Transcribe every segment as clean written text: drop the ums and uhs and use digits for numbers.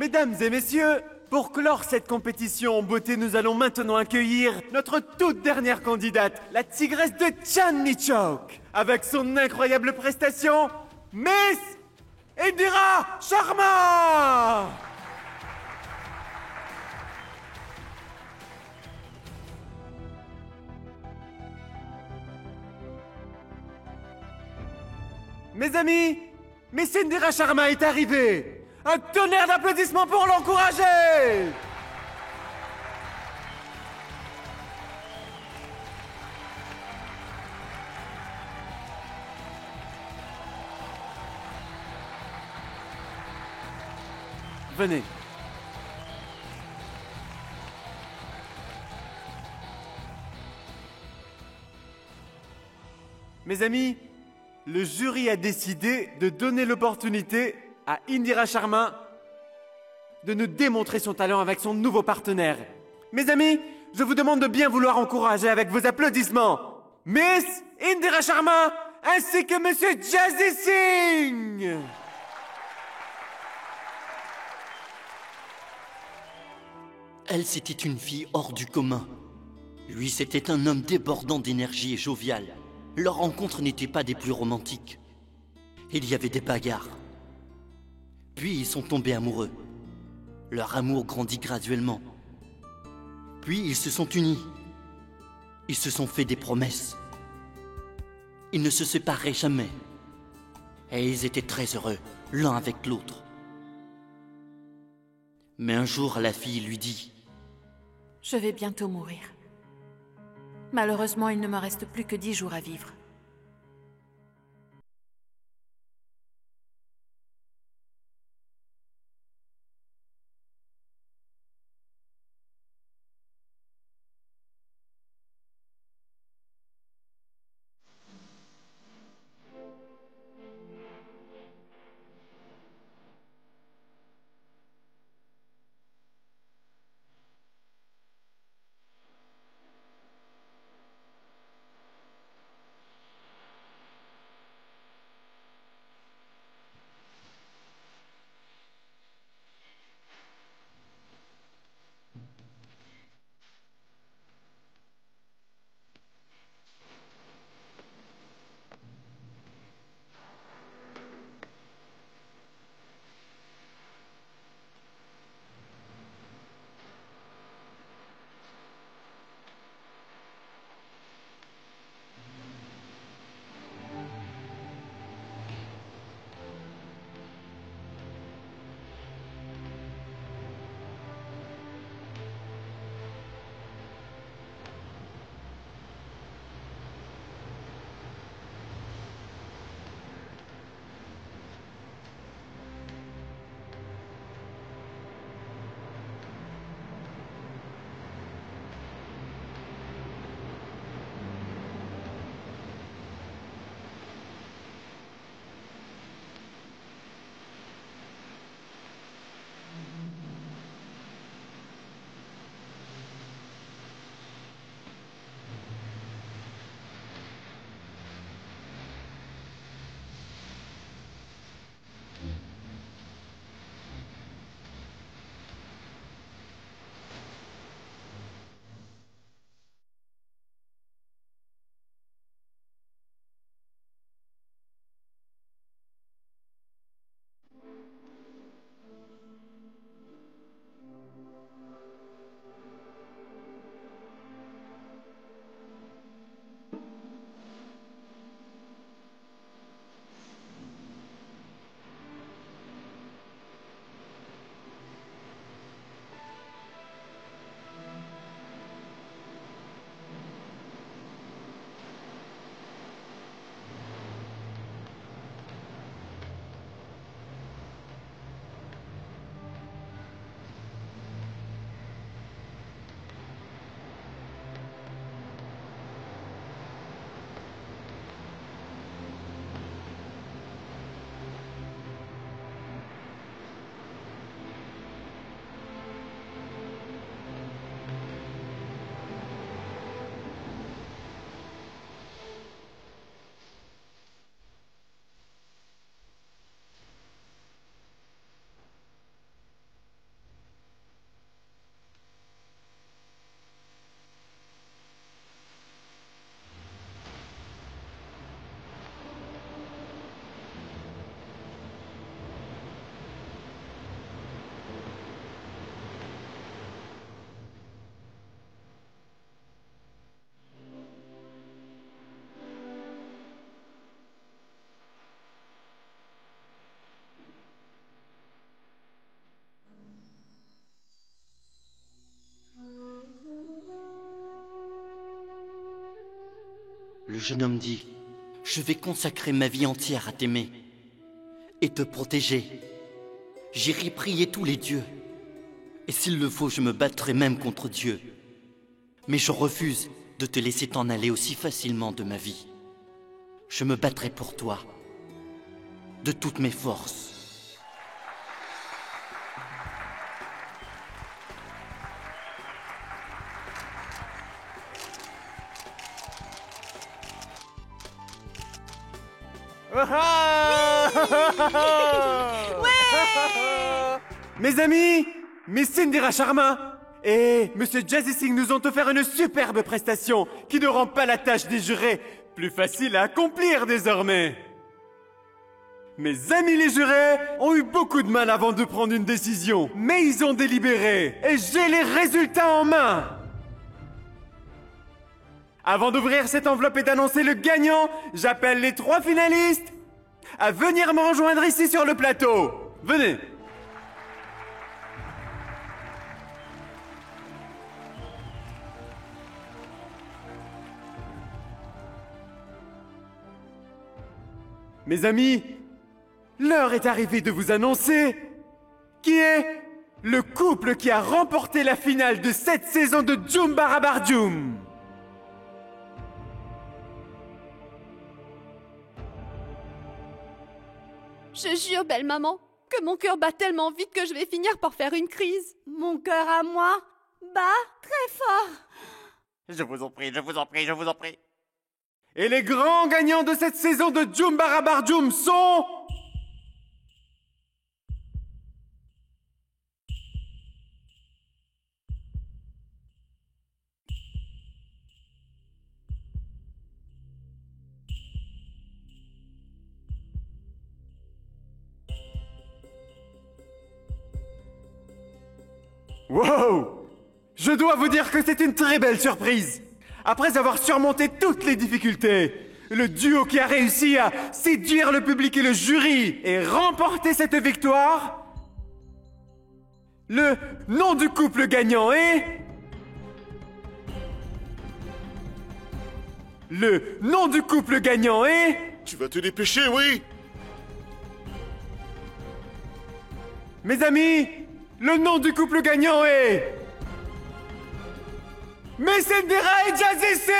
Mesdames et messieurs, pour clore cette compétition en beauté, nous allons maintenant accueillir notre toute dernière candidate, la tigresse de Chandni-Chowk. Avec son incroyable prestation, Miss Indira Sharma! Mes amis, Miss Indira Sharma est arrivée! Un tonnerre d'applaudissements pour l'encourager! Venez. Mes amis, le jury a décidé de donner l'opportunité à Indira Sharma de nous démontrer son talent avec son nouveau partenaire. Mes amis, je vous demande de bien vouloir encourager avec vos applaudissements Miss Indira Sharma ainsi que Monsieur Jazzy Singh. Elle, c'était une fille hors du commun. Lui, c'était un homme débordant d'énergie et jovial. Leur rencontre n'était pas des plus romantiques. Il y avait des bagarres. Puis ils sont tombés amoureux. Leur amour grandit graduellement. Puis ils se sont unis. Ils se sont fait des promesses. Ils ne se sépareraient jamais. Et ils étaient très heureux, l'un avec l'autre. Mais un jour, la fille lui dit: Je vais bientôt mourir. Malheureusement, il ne me reste plus que 10 jours à vivre. jeune homme dit, je vais consacrer ma vie entière à t'aimer et te protéger. J'irai prier tous les dieux. Et s'il le faut, je me battrai même contre Dieu. Mais je refuse de te laisser t'en aller aussi facilement de ma vie. Je me battrai pour toi, de toutes mes forces. Mes amis, Miss Indira Sharma et Monsieur Jazzy Singh nous ont offert une superbe prestation qui ne rend pas la tâche des jurés plus facile à accomplir désormais. Mes amis les jurés ont eu beaucoup de mal avant de prendre une décision, mais ils ont délibéré et j'ai les résultats en main. Avant d'ouvrir cette enveloppe et d'annoncer le gagnant, j'appelle les 3 finalistes à venir me rejoindre ici sur le plateau. Venez. Mes amis, l'heure est arrivée de vous annoncer qui est le couple qui a remporté la finale de cette saison de Jhoom Barabar Jhoom. Je jure, belle maman, que mon cœur bat tellement vite que je vais finir par faire une crise. Mon cœur à moi bat très fort. Je vous en prie, je vous en prie, je vous en prie. Et les grands gagnants de cette saison de Jhoom Barabar Jhoom sont... Wow! Je dois vous dire que c'est une très belle surprise. Après avoir surmonté toutes les difficultés, le duo qui a réussi à séduire le public et le jury et remporter cette victoire, le nom du couple gagnant est... Le nom du couple gagnant est... Tu vas te dépêcher, oui? Mes amis, le nom du couple gagnant est... Miss Indira et Jazzy Singh!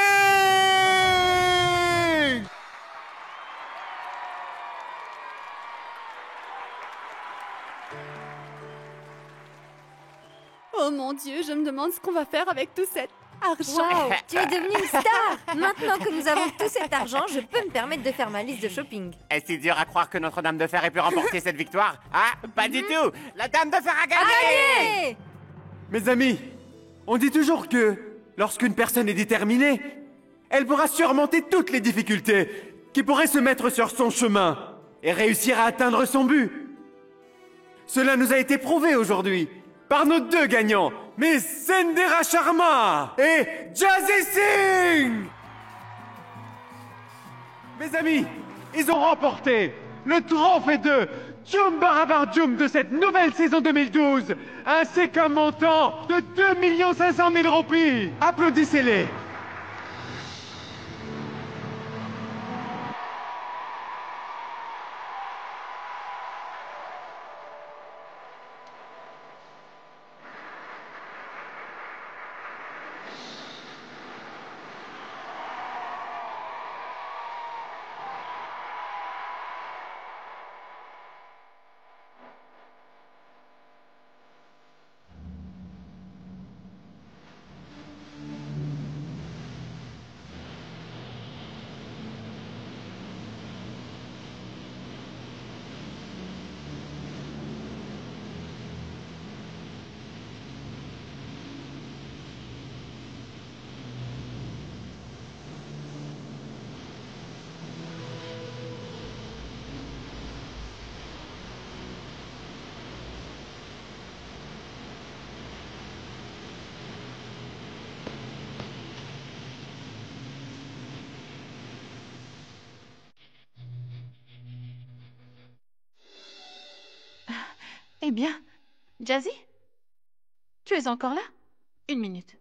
Oh mon Dieu, je me demande ce qu'on va faire avec tout cet argent. Waouh, tu es devenue une star. Maintenant que nous avons tout cet argent, je peux me permettre de faire ma liste de shopping. Est-ce si dur à croire que notre Dame de Fer ait pu remporter cette victoire? Ah, pas du tout! La Dame de Fer a gagné! Allez! Mes amis, on dit toujours que lorsqu'une personne est déterminée, elle pourra surmonter toutes les difficultés qui pourraient se mettre sur son chemin et réussir à atteindre son but. Cela nous a été prouvé aujourd'hui par nos 2 gagnants, Miss Indira Sharma et Jazzy Singh. Mes amis, ils ont remporté le trophée de Jhoom Barabar Jhoom de cette nouvelle saison 2012, ainsi qu'un montant de 2 500 000 roupies. Applaudissez-les. Eh bien, Jazzy? Tu es encore là? 1 minute.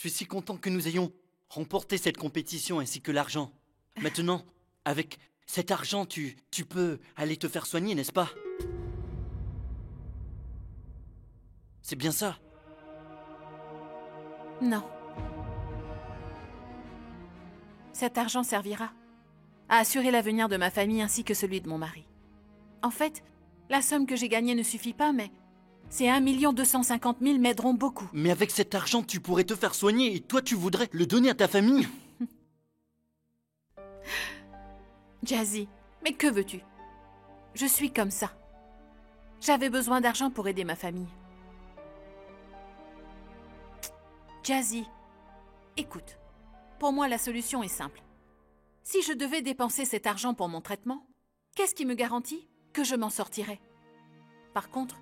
suis si content que nous ayons remporté cette compétition ainsi que l'argent. Maintenant, avec cet argent, tu peux aller te faire soigner, n'est-ce pas? C'est bien ça? Non. Cet argent servira à assurer l'avenir de ma famille ainsi que celui de mon mari. En fait, la somme que j'ai gagnée ne suffit pas, mais ces 1 250 000 m'aideront beaucoup. Mais avec cet argent, tu pourrais te faire soigner et toi, tu voudrais le donner à ta famille? Jazzy, mais que veux-tu? Je suis comme ça. J'avais besoin d'argent pour aider ma famille. Jazzy, écoute, pour moi la solution est simple. Si je devais dépenser cet argent pour mon traitement, qu'est-ce qui me garantit que je m'en sortirais? Par contre,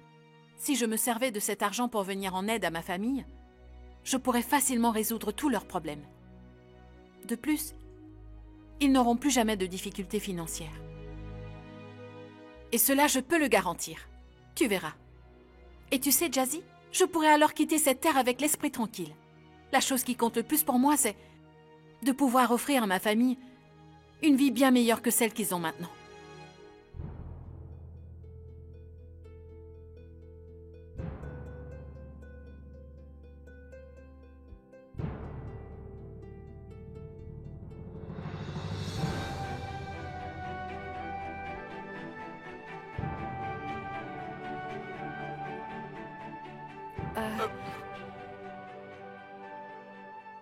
si je me servais de cet argent pour venir en aide à ma famille, je pourrais facilement résoudre tous leurs problèmes. De plus, ils n'auront plus jamais de difficultés financières. Et cela, je peux le garantir. Tu verras. Et tu sais, Jazzy, je pourrais alors quitter cette terre avec l'esprit tranquille. La chose qui compte le plus pour moi, c'est de pouvoir offrir à ma famille une vie bien meilleure que celle qu'ils ont maintenant.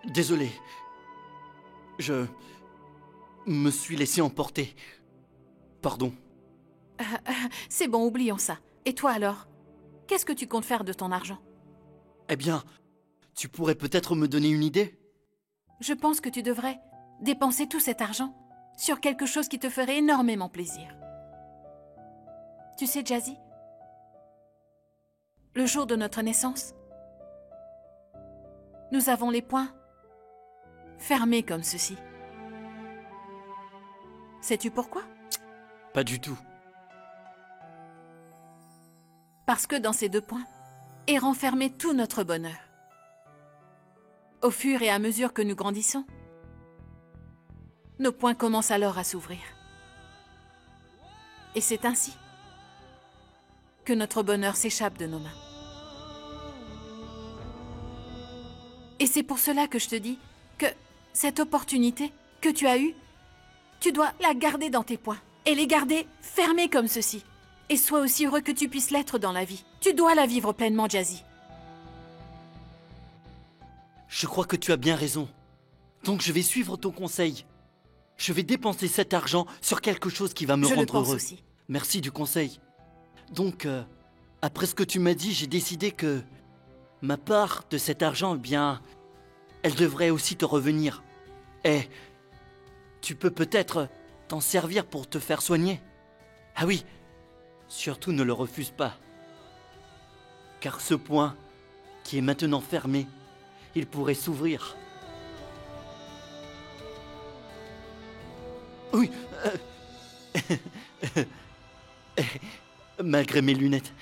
Désolé. Je me suis laissé emporter. Pardon. C'est bon, oublions ça. Et toi alors? Qu'est-ce que tu comptes faire de ton argent? Eh bien, tu pourrais peut-être me donner une idée? Je pense que tu devrais dépenser tout cet argent sur quelque chose qui te ferait énormément plaisir. Tu sais, Jazzy, le jour de notre naissance, nous avons les poings fermés comme ceci. Sais-tu pourquoi? Pas du tout. Parce que dans ces deux points est renfermé tout notre bonheur. Au fur et à mesure que nous grandissons, nos poings commencent alors à s'ouvrir. Et c'est ainsi que notre bonheur s'échappe de nos mains. Et c'est pour cela que je te dis que cette opportunité que tu as eue, tu dois la garder dans tes poings et les garder fermés comme ceci. Et sois aussi heureux que tu puisses l'être dans la vie. Tu dois la vivre pleinement, Jazzy. Je crois que tu as bien raison. Donc je vais suivre ton conseil. Je vais dépenser cet argent sur quelque chose qui va me rendre heureux. Aussi. Merci du conseil. Donc, après ce que tu m'as dit, j'ai décidé que ma part de cet argent, eh bien, elle devrait aussi te revenir. Et tu peux peut-être t'en servir pour te faire soigner. Ah oui, surtout ne le refuse pas. Car ce point, qui est maintenant fermé, il pourrait s'ouvrir. Oui. Malgré mes lunettes,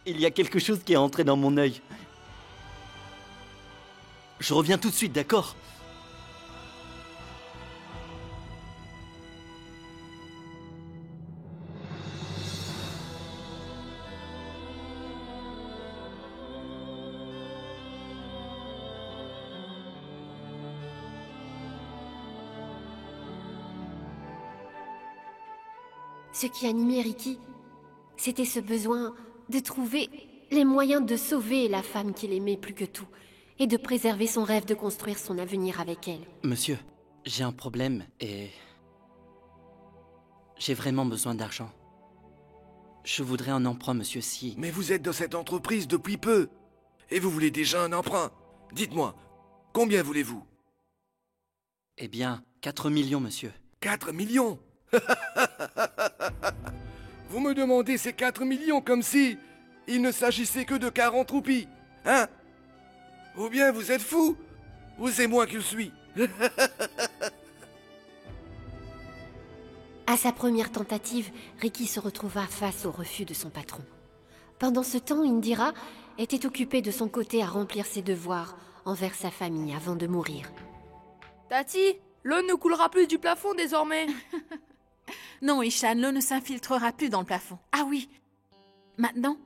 il y a quelque chose qui est entré dans mon œil. Je reviens tout de suite, d'accord? Ce qui animait Ricky, c'était ce besoin de trouver les moyens de sauver la femme qu'il aimait plus que tout et de préserver son rêve de construire son avenir avec elle. Monsieur, j'ai un problème et j'ai vraiment besoin d'argent. Je voudrais un emprunt, monsieur, si... Mais vous êtes dans cette entreprise depuis peu. Et vous voulez déjà un emprunt. Dites-moi, combien voulez-vous? Eh bien, 4 millions, monsieur. 4 millions? Vous me demandez ces 4 millions comme si il ne s'agissait que de 40 roupies, hein? Ou bien vous êtes fou? Ou c'est moi qui le suis? À sa première tentative, Ricky se retrouva face au refus de son patron. Pendant ce temps, Indira était occupée de son côté à remplir ses devoirs, envers sa famille avant de mourir. Tati, l'eau ne coulera plus du plafond désormais. Non, Ishan, l'eau ne s'infiltrera plus dans le plafond. Ah oui. Maintenant,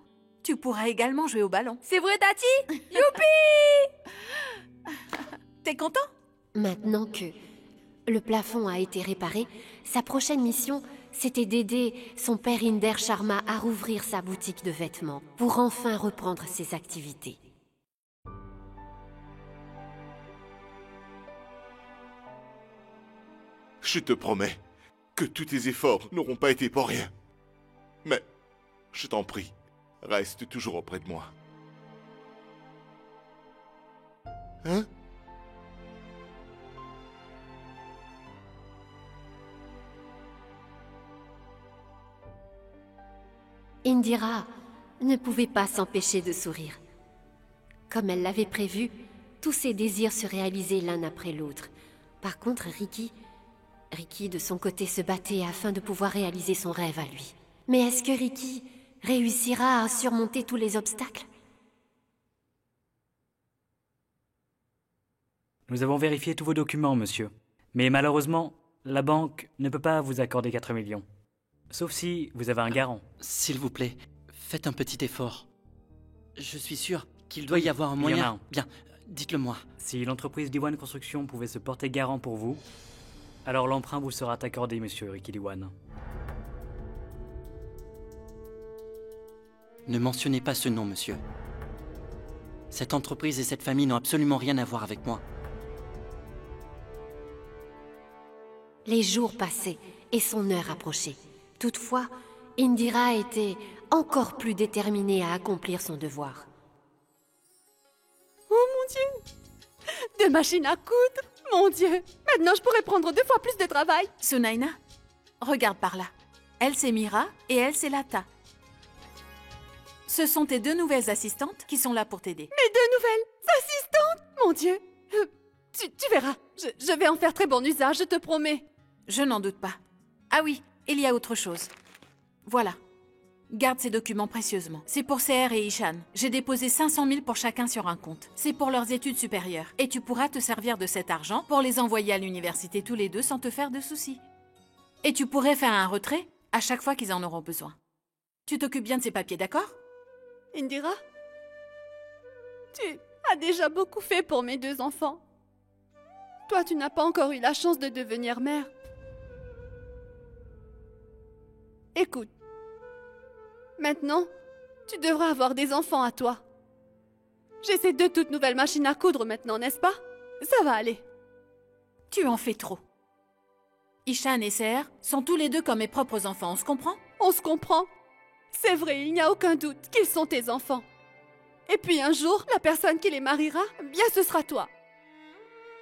tu pourras également jouer au ballon. C'est vrai, Tati? Youpi! T'es content? Maintenant que le plafond a été réparé, sa prochaine mission, c'était d'aider son père Inder Sharma à rouvrir sa boutique de vêtements pour enfin reprendre ses activités. Je te promets que tous tes efforts n'auront pas été pour rien. Mais, je t'en prie, reste toujours auprès de moi. Hein? Indira ne pouvait pas s'empêcher de sourire. Comme elle l'avait prévu, tous ses désirs se réalisaient l'un après l'autre. Par contre, Ricky, de son côté, se battait afin de pouvoir réaliser son rêve à lui. Mais est-ce que Ricky réussira à surmonter tous les obstacles? Nous avons vérifié tous vos documents, monsieur. Mais malheureusement, la banque ne peut pas vous accorder 4 millions. Sauf si vous avez un garant. S'il vous plaît, faites un petit effort. Je suis sûr qu'il doit y avoir un moyen. Il y en a un. Bien, dites-le moi. Si l'entreprise Diwan Construction pouvait se porter garant pour vous, alors l'emprunt vous sera accordé, monsieur Ricky Diwan. Ne mentionnez pas ce nom, monsieur. Cette entreprise et cette famille n'ont absolument rien à voir avec moi. Les jours passaient et son heure approchait. Toutefois, Indira était encore plus déterminée à accomplir son devoir. Oh mon Dieu! 2 machines à coudre! Mon Dieu! Maintenant, je pourrais prendre 2 fois plus de travail! Sunaina, regarde par là. Elle, c'est Mira et elle, c'est Lata. Ce sont tes 2 nouvelles assistantes qui sont là pour t'aider. Mes 2 nouvelles assistantes! Mon Dieu! Tu verras, je vais en faire très bon usage, je te promets. Je n'en doute pas. Ah oui, il y a autre chose. Voilà. Garde ces documents précieusement. C'est pour CR et Ishan. J'ai déposé 500 000 pour chacun sur un compte. C'est pour leurs études supérieures. Et tu pourras te servir de cet argent pour les envoyer à l'université tous les 2 sans te faire de soucis. Et tu pourrais faire un retrait à chaque fois qu'ils en auront besoin. Tu t'occupes bien de ces papiers, d'accord? Indira, tu as déjà beaucoup fait pour mes 2 enfants. Toi, tu n'as pas encore eu la chance de devenir mère. Écoute, maintenant, tu devras avoir des enfants à toi. J'ai ces 2 toutes nouvelles machines à coudre maintenant, n'est-ce pas? Ça va aller. Tu en fais trop. Ishan et CR sont tous les 2 comme mes propres enfants, on se comprend? On se comprend. C'est vrai, il n'y a aucun doute qu'ils sont tes enfants. Et puis un jour, la personne qui les mariera, bien ce sera toi.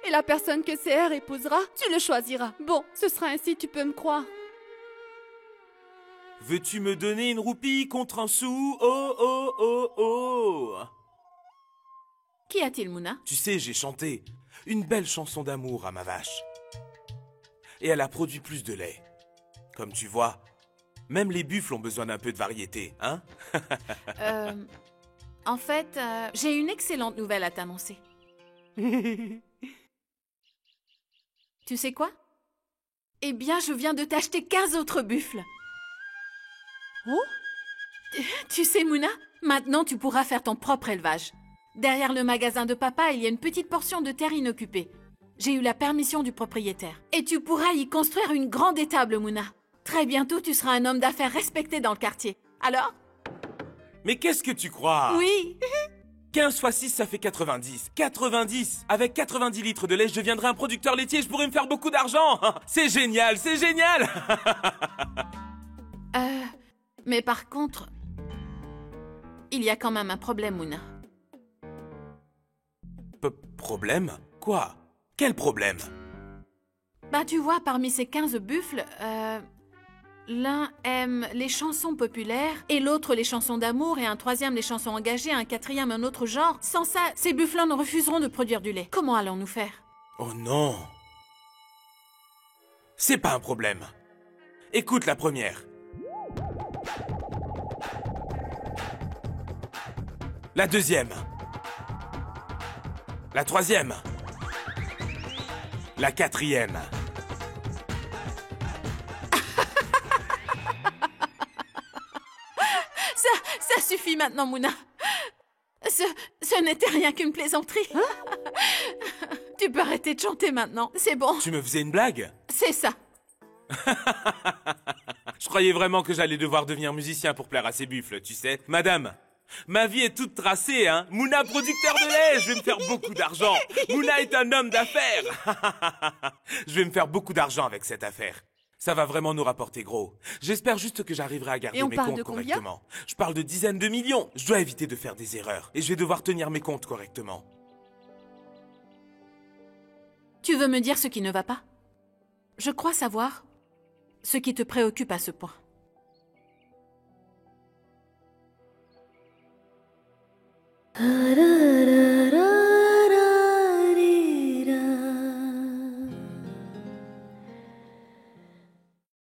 Et la personne que CR épousera, tu le choisiras. Bon, ce sera ainsi, tu peux me croire. Veux-tu me donner une roupie contre un sou? Oh, oh, oh, oh! Qu'y a-t-il, Mouna? Tu sais, j'ai chanté une belle chanson d'amour à ma vache. Et elle a produit plus de lait. Comme tu vois, même les buffles ont besoin d'un peu de variété, hein? En fait, j'ai une excellente nouvelle à t'annoncer. Tu sais quoi? Eh bien, je viens de t'acheter 15 autres buffles. Oh? Tu sais, Mouna, maintenant tu pourras faire ton propre élevage. Derrière le magasin de papa, il y a une petite portion de terre inoccupée. J'ai eu la permission du propriétaire. Et tu pourras y construire une grande étable, Mouna. Très bientôt, tu seras un homme d'affaires respecté dans le quartier. Alors? Mais qu'est-ce que tu crois? Oui. 15 x 6, ça fait 90. 90! Avec 90 litres de lait, je deviendrai un producteur laitier, je pourrais me faire beaucoup d'argent. C'est génial, c'est génial. Mais par contre, il y a quand même un problème, Mouna. Problème? Quoi? Quel problème? Bah tu vois, parmi ces 15 buffles, l'un aime les chansons populaires, et l'autre les chansons d'amour, et un troisième les chansons engagées, un quatrième un autre genre. Sans ça, ces buffles-là ne refuseront de produire du lait. Comment allons-nous faire? Oh non! C'est pas un problème. Écoute la première. La deuxième. La 3e. La 4e. Ça suffit maintenant, Mouna. Ce n'était rien qu'une plaisanterie. Tu peux arrêter de chanter maintenant, c'est bon. Tu me faisais une blague? C'est ça. Je croyais vraiment que j'allais devoir devenir musicien pour plaire à ces buffles, tu sais. Madame, ma vie est toute tracée, hein. Mouna, producteur de lait, je vais me faire beaucoup d'argent. Mouna est un homme d'affaires. Je vais me faire beaucoup d'argent avec cette affaire. Ça va vraiment nous rapporter gros. J'espère juste que j'arriverai à garder mes comptes correctement. Je parle de dizaines de millions. Je dois éviter de faire des erreurs. Et je vais devoir tenir mes comptes correctement. Tu veux me dire ce qui ne va pas? Je crois savoir ce qui te préoccupe à ce point.